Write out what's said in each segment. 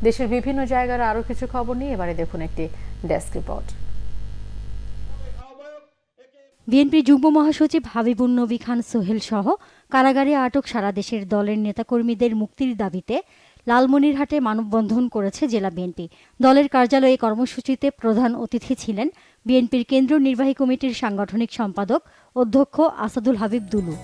দেশের বিভিন্ন জায়গার আরো কিছু খবর নিয়ে এবারে দেখুন একটি ডেস্ক রিপোর্ট। বিএনপির যুগ্ম মহাসচিব হাবিবুন নবী খান সোহেল সহ কারাগারে আটক সারা দেশের দলের নেতাকর্মীদের মুক্তির দাবিতে লালমনিরহাটে মানববন্ধন করেছে জেলা বিএনপি। দলের কার্যালয়ে কর্মসূচিতে প্রধান অতিথি ছিলেন বিএনপির কেন্দ্রীয় নির্বাহী কমিটির সাংগঠনিক সম্পাদক অধ্যক্ষ আসাদুল হাবিব দুলু।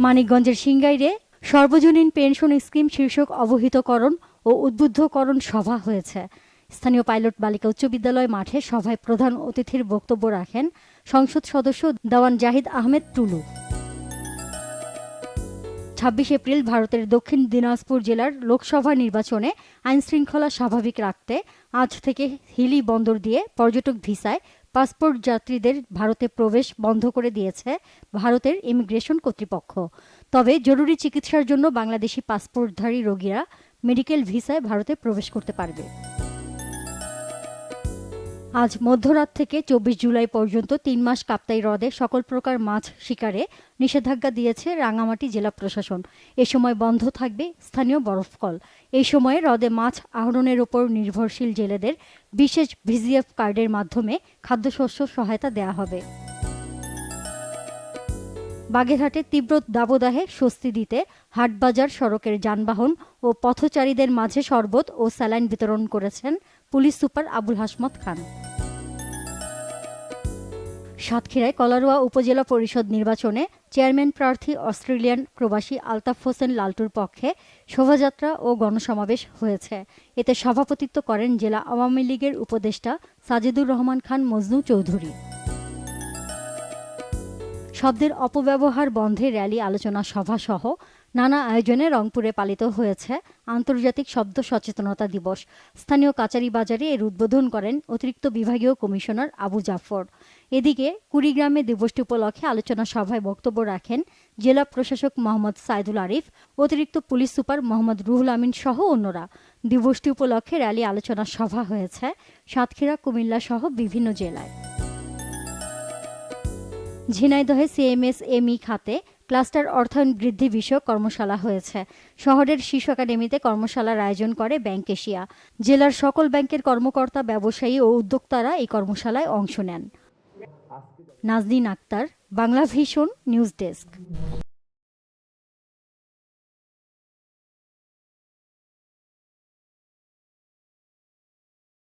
মানিকগঞ্জের সিংগাইরে সর্বজনীন পেনশন স্কিম শীর্ষক অবহিতকরণ ও উদ্বুদ্ধকরণ সভা হয়েছে। স্থানীয় পাইলট বালিকা উচ্চ বিদ্যালয় মাঠে সভায় প্রধান অতিথির বক্তব্য রাখেন সংসদ সদস্য দেওয়ান জাহিদ আহমেদ টুলু। ২৬ এপ্রিল ভারতের দক্ষিণ দিনাজপুর জেলার লোকসভা নির্বাচনে আইনশৃঙ্খলা স্বাভাবিক রাখতে আজ থেকে হিলি বন্দর দিয়ে পর্যটক ভিসায় পাসপোর্ট যাত্রীদের ভারতে প্রবেশ বন্ধ করে দিয়েছে ভারতের ইমিগ্রেশন কর্তৃপক্ষ। তবে জরুরি চিকিৎসার জন্য বাংলাদেশি পাসপোর্টধারী রোগীরা মেডিকেল ভিসায় ভারতে প্রবেশ করতে পারবে। আজ মধ্যরাত থেকে ২৪ জুলাই পর্যন্ত ৩ মাস কাপ্তাই হ্রদে সকল প্রকার মাছ শিকারে নিষেধাজ্ঞা দিয়েছে রাঙামাটি জেলা প্রশাসন। এ সময় বন্ধ থাকবে স্থানীয় বরফকল। এই সময়ে হ্রদে মাছ আহরণের ওপর নির্ভরশীল জেলেদের বিশেষ ভিজিএফ কার্ডের মাধ্যমে খাদ্যশস্য সহায়তা দেওয়া হবে। বাগেরহাটে তীব্র দাবদাহে স্বস্তি দিতে হাটবাজার সড়কের যানবাহন ও পথচারীদের মাঝে শরবত ও স্যালাইন বিতরণ করেছেন পুলিশ সুপার আবুল হাসমত খান। সাতক্ষীরায় কলারোয়া উপজেলা পরিষদ নির্বাচনে চেয়ারম্যান প্রার্থী অস্ট্রেলিয়ান প্রবাসী আলতাফ হোসেন লালটুর পক্ষে শোভাযাত্রা ও গণসমাবেশ হয়েছে। এতে সভাপতিত্ব করেন জেলা আওয়ামী লীগের উপদেষ্টা সাজিদুর রহমান খান মজনু চৌধুরী। শব্দের অপব্যবহার বন্ধে র্যালি, আলোচনা সভা সহ নানা আয়োজনে রংপুরে পালিত হয়েছে আন্তর্জাতিক শব্দ সচেতনতা দিবস। স্থানীয় কাচারি বাজারে এর উদ্বোধন করেন অতিরিক্ত বিভাগীয় কমিশনার আবু জাফর। এদিকে কুড়িগ্রামে দিবসটি উপলক্ষে আলোচনা সভায় বক্তব্য রাখেন জেলা প্রশাসক মোহাম্মদ সাইদুল আরিফ, অতিরিক্ত পুলিশ সুপার মোহাম্মদ রুহুল আমিন সহ অন্যরা। দিবসটি উপলক্ষে র্যালি, আলোচনা সভা হয়েছে সাতক্ষীরা, কুমিল্লা সহ বিভিন্ন জেলায়। ঝিনাইদহে সিএমএসএমই খাতে ক্লাস্টার অর্থায়ন বৃদ্ধি বিষয়ক কর্মশালা হয়েছে। শহরের শিশু একাডেমিতে কর্মশালার আয়োজন করে ব্যাংক এশিয়া। জেলার সকল ব্যাংকের কর্মকর্তা, ব্যবসায়ী ও উদ্যোক্তারা এই কর্মশালায় অংশ নেন। Nazneen Akter, Bangla vision, news desk.